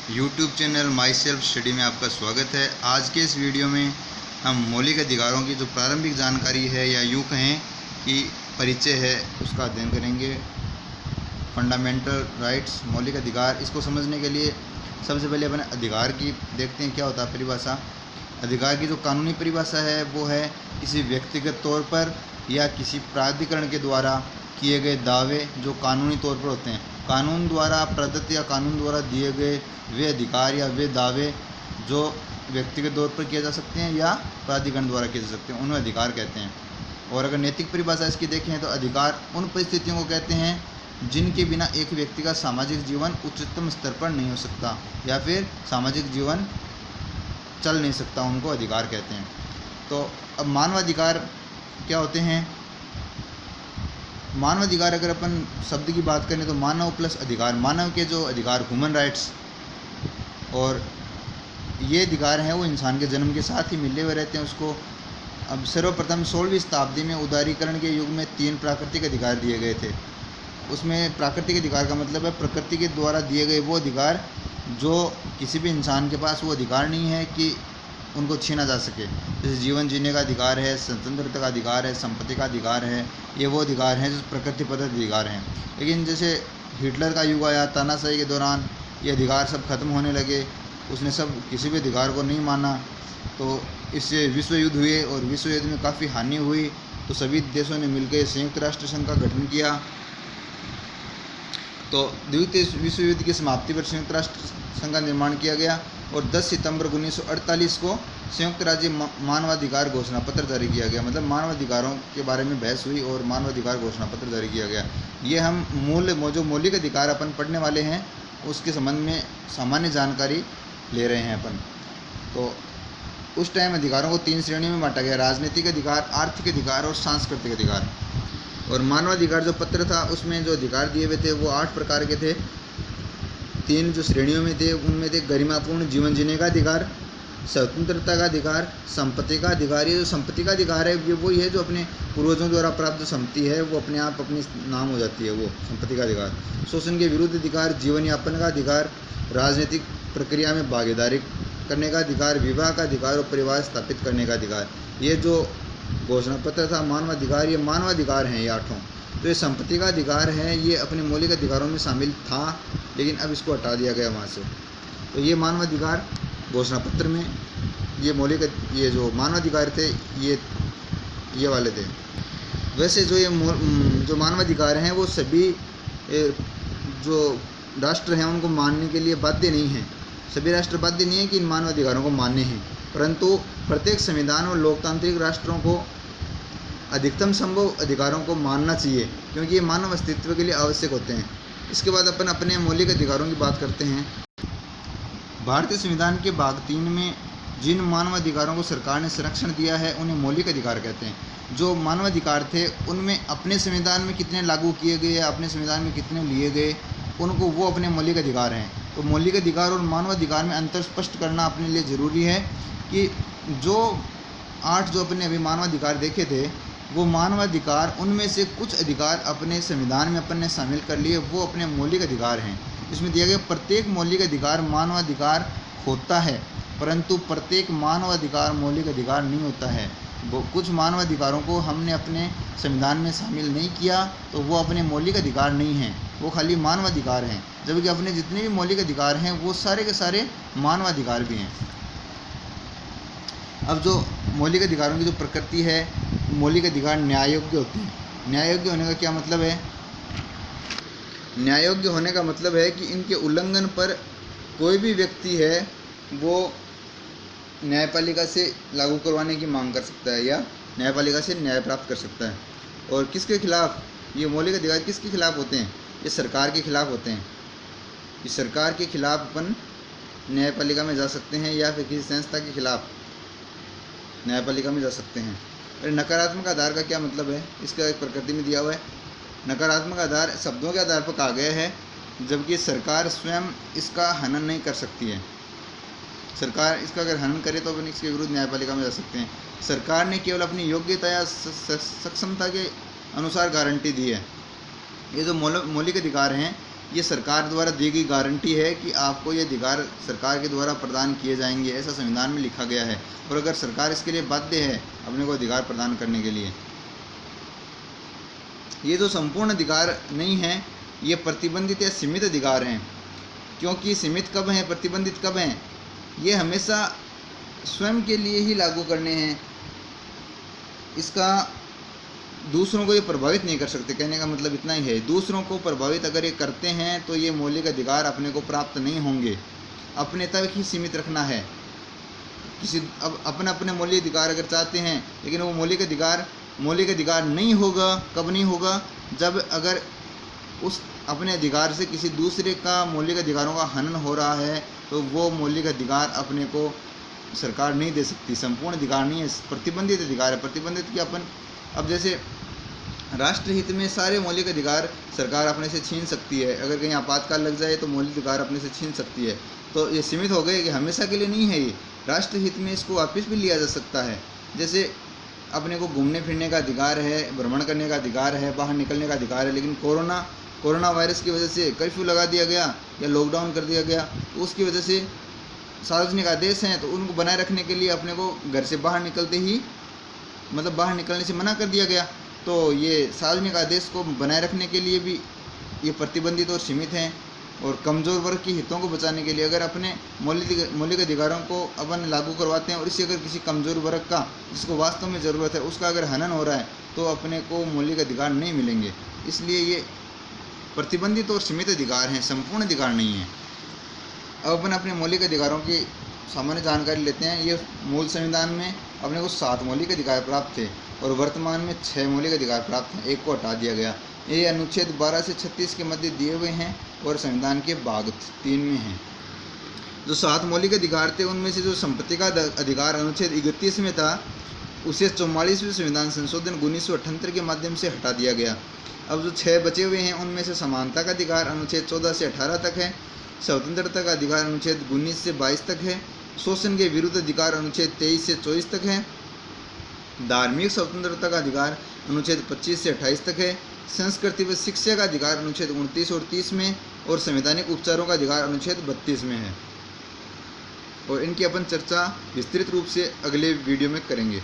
YouTube channel my self study में आपका स्वागत है। आज के इस वीडियो में हम मौलिक अधिकारों की जो प्रारंभिक जानकारी है या यूँ कहें कि परिचय है उसका अध्ययन करेंगे। फंडामेंटल राइट्स, मौलिक अधिकार, इसको समझने के लिए सबसे पहले अपने अधिकार की देखते हैं क्या होता है परिभाषा। अधिकार की जो कानूनी परिभाषा है वो है किसी व्यक्तिगत तौर पर या किसी प्राधिकरण के द्वारा किए गए दावे जो कानूनी तौर पर होते हैं। कानून द्वारा प्रदत्त या कानून द्वारा दिए गए वे अधिकार या वे दावे जो व्यक्तिगत तौर पर किए जा सकते हैं या प्राधिकरण द्वारा किए जा सकते हैं, उन्हें अधिकार कहते हैं। और अगर नैतिक परिभाषा इसकी देखें तो अधिकार उन परिस्थितियों को कहते हैं जिनके बिना एक व्यक्ति का सामाजिक जीवन उच्चतम स्तर पर नहीं हो सकता या फिर सामाजिक जीवन चल नहीं सकता, उनको अधिकार कहते हैं। तो अब मानवाधिकार क्या होते हैं? मानवाधिकार अगर अपन शब्द की बात करें तो मानव प्लस अधिकार, मानव के जो अधिकार ह्यूमन राइट्स, और ये अधिकार हैं वो इंसान के जन्म के साथ ही मिले हुए रहते हैं उसको। अब सर्वप्रथम 16वीं शताब्दी में उदारीकरण के युग में 3 प्राकृतिक अधिकार दिए गए थे। उसमें प्राकृतिक अधिकार का मतलब है प्रकृति के द्वारा दिए गए वो अधिकार जो किसी भी इंसान के पास वो अधिकार नहीं है कि उनको छीना जा सके। जैसे जीवन जीने का अधिकार है, स्वतंत्रता का अधिकार है, संपत्ति का अधिकार है, ये वो अधिकार हैं जो प्रकृति प्रदत्त अधिकार हैं। लेकिन जैसे हिटलर का युग आया, तानाशाही के दौरान ये अधिकार सब खत्म होने लगे, उसने सब किसी भी अधिकार को नहीं माना, तो इससे विश्व युद्ध हुए और विश्व युद्ध में काफ़ी हानि हुई। तो सभी देशों ने मिलकर संयुक्त राष्ट्र संघ का गठन किया। तो द्वितीय विश्व युद्ध की समाप्ति पर संयुक्त राष्ट्र संघ का निर्माण किया गया और 10 सितंबर 1948 को संयुक्त राज्य मानवाधिकार घोषणा पत्र जारी किया गया। मतलब मानवाधिकारों के बारे में बहस हुई और मानवाधिकार घोषणा पत्र जारी किया गया। ये हम जो मौलिक अधिकार अपन पढ़ने वाले हैं उसके संबंध में सामान्य जानकारी ले रहे हैं अपन। तो उस टाइम अधिकारों को 3 श्रेणियों में बांटा गया: राजनीतिक अधिकार, आर्थिक अधिकार और सांस्कृतिक अधिकार। और मानवाधिकार जो पत्र था उसमें जो अधिकार दिए हुए थे वो 8 प्रकार के थे। 3 जो श्रेणियों में थे उनमें थे गरिमापूर्ण जीवन जीने का अधिकार, स्वतंत्रता का अधिकार, संपत्ति का अधिकार। ये जो संपत्ति का अधिकार है ये वही है जो अपने पूर्वजों द्वारा प्राप्त संपत्ति है वो अपने आप अपने नाम हो जाती है, वो संपत्ति का अधिकार। शोषण के विरुद्ध अधिकार, जीवन यापन का अधिकार, राजनीतिक प्रक्रिया में भागीदारी करने का अधिकार, विवाह का अधिकार और परिवार स्थापित करने का अधिकार। ये जो घोषणा पत्र था मानवाधिकार, ये मानवाधिकार हैं ये 8। तो ये संपत्ति का अधिकार है, ये अपने मौलिक अधिकारों में शामिल था लेकिन अब इसको हटा दिया गया वहाँ से। तो ये मानवाधिकार घोषणा पत्र में ये जो मानवाधिकार थे ये वाले थे। वैसे जो मानवाधिकार हैं वो सभी जो राष्ट्र हैं उनको मानने के लिए बाध्य नहीं हैं। सभी राष्ट्र बाध्य नहीं है कि इन मानवाधिकारों को मानने हैं, परंतु प्रत्येक संविधान और लोकतांत्रिक राष्ट्रों को अधिकतम संभव अधिकारों को मानना चाहिए क्योंकि ये मानव अस्तित्व के लिए आवश्यक होते हैं। इसके बाद अपन अपने मौलिक अधिकारों की बात करते हैं। भारतीय संविधान के भाग 3 में जिन मानवाधिकारों को सरकार ने संरक्षण दिया है उन्हें मौलिक अधिकार कहते हैं। जो मानवाधिकार थे उनमें अपने संविधान में कितने लागू किए गए या अपने संविधान में कितने लिए गए उनको वो अपने मौलिक अधिकार हैं। तो मौलिक अधिकार और मानवाधिकार में अंतर स्पष्ट करना अपने लिए ज़रूरी है कि जो 8 जो अपने अभी मानवाधिकार देखे थे वो मानवाधिकार उनमें से कुछ अधिकार अपने संविधान में अपन ने शामिल कर लिए, वो अपने मौलिक अधिकार हैं। इसमें दिया गया प्रत्येक मौलिक अधिकार मानवाधिकार होता है परंतु प्रत्येक मानवाधिकार मौलिक अधिकार नहीं होता है। वो कुछ मानवाधिकारों को हमने अपने संविधान में शामिल नहीं किया तो वो अपने मौलिक अधिकार नहीं हैं, वो खाली मानवाधिकार हैं। जबकि अपने जितने भी मौलिक अधिकार हैं वो सारे के सारे मानवाधिकार भी हैं। अब जो मौलिक अधिकारों की जो प्रकृति है, मौलिक अधिकार न्याययोग्य होते हैं। न्याययोग्य होने का क्या मतलब है? न्याययोग्य होने का मतलब है कि इनके उल्लंघन पर कोई भी व्यक्ति है वो न्यायपालिका से लागू करवाने की मांग कर सकता है या न्यायपालिका से न्याय प्राप्त कर सकता है। और किसके खिलाफ ये मौलिक अधिकार किसके खिलाफ होते हैं? ये सरकार के खिलाफ होते हैं। इस सरकार के खिलाफ अपन न्यायपालिका में जा सकते हैं या फिर किसी संस्था के खिलाफ न्यायपालिका में जा सकते हैं। और नकारात्मक आधार का क्या मतलब है? इसका एक प्रकृति में दिया हुआ है। नकारात्मक आधार शब्दों के आधार पर कहा गया है जबकि सरकार स्वयं इसका हनन नहीं कर सकती है। सरकार इसका अगर हनन करे तो अपन इसके विरुद्ध न्यायपालिका में जा सकते हैं। सरकार ने केवल अपनी योग्यता या सक्षमता के अनुसार गारंटी दी है। ये जो मौलिक अधिकार हैं ये सरकार द्वारा दी गई गारंटी है कि आपको ये अधिकार सरकार के द्वारा प्रदान किए जाएंगे, ऐसा संविधान में लिखा गया है। और अगर सरकार इसके लिए बाध्य है अपने को अधिकार प्रदान करने के लिए, ये जो संपूर्ण अधिकार नहीं है, ये प्रतिबंधित या सीमित अधिकार हैं। क्योंकि सीमित कब हैं, प्रतिबंधित कब हैं, ये हमेशा स्वयं के लिए ही लागू करने हैं। इसका दूसरों को ये प्रभावित नहीं कर सकते। कहने का मतलब इतना ही है, दूसरों को प्रभावित अगर ये करते हैं तो ये मौलिक अधिकार अपने को प्राप्त नहीं होंगे। अपने तक ही सीमित रखना है। किसी अब अपने मौलिक अधिकार अगर चाहते हैं, लेकिन वो मौलिक अधिकार नहीं होगा। कब नहीं होगा, जब अगर उस अपने अधिकार से किसी दूसरे का मौलिक अधिकारों का हनन हो रहा है, तो वो मौलिक अधिकार अपने को सरकार नहीं दे सकती। संपूर्ण अधिकार नहीं है, प्रतिबंधित अधिकार है। प्रतिबंधित कि अपन अब जैसे राष्ट्रहित में सारे मौलिक अधिकार सरकार अपने से छीन सकती है। अगर कहीं आपातकाल लग जाए तो मौलिक अधिकार अपने से छीन सकती है। तो ये सीमित हो गए कि हमेशा के लिए नहीं है। ये राष्ट्रहित में इसको वापस भी लिया जा सकता है। जैसे अपने को घूमने फिरने का अधिकार है, भ्रमण करने का अधिकार है, बाहर निकलने का अधिकार है, लेकिन कोरोना वायरस की वजह से कर्फ्यू लगा दिया गया या लॉकडाउन कर दिया गया, तो उसकी वजह से सार्वजनिक आदेश हैं, तो उनको बनाए रखने के लिए अपने को घर से बाहर निकलते ही मतलब बाहर निकलने से मना कर दिया गया। तो ये सार्वजनिक आदेश को बनाए रखने के लिए भी ये प्रतिबंधित और सीमित हैं। और कमज़ोर वर्ग के हितों को बचाने के लिए अगर अपने मौलिक अधिकारों को अपन लागू करवाते हैं और इससे अगर किसी कमज़ोर वर्ग का, जिसको वास्तव में ज़रूरत है, उसका अगर हनन हो रहा है, तो अपने को मौलिक अधिकार नहीं मिलेंगे। इसलिए ये प्रतिबंधित और सीमित अधिकार हैं, संपूर्ण अधिकार नहीं है। अब अपन अपने मौलिक अधिकारों की सामान्य जानकारी लेते हैं। ये मूल संविधान में अपने को 7 मौलिक अधिकार प्राप्त थे और वर्तमान में 6 मौलिक अधिकार प्राप्त हैं। एक को हटा दिया गया। ये अनुच्छेद 12 से 36 के मध्य दिए हुए हैं और संविधान के भाग 3 में हैं। जो 7 मौलिक अधिकार थे, उनमें से जो संपत्ति का अधिकार अनुच्छेद 31 में था, उसे 44वें संविधान संशोधन 1978 के माध्यम से हटा दिया गया। अब जो 6 बचे हुए हैं, उनमें से समानता का अधिकार अनुच्छेद 14 से 18 तक है, स्वतंत्रता का अधिकार अनुच्छेद 19 से 22 तक है, शोषण के विरुद्ध अधिकार अनुच्छेद 23 से 24 तक है, धार्मिक स्वतंत्रता का अधिकार अनुच्छेद 25 से 28 तक है, संस्कृति व शिक्षा का अधिकार अनुच्छेद 29 और 30 में, और संवैधानिक उपचारों का अधिकार अनुच्छेद 32 में है। और इनकी अपन चर्चा विस्तृत रूप से अगले वीडियो में करेंगे।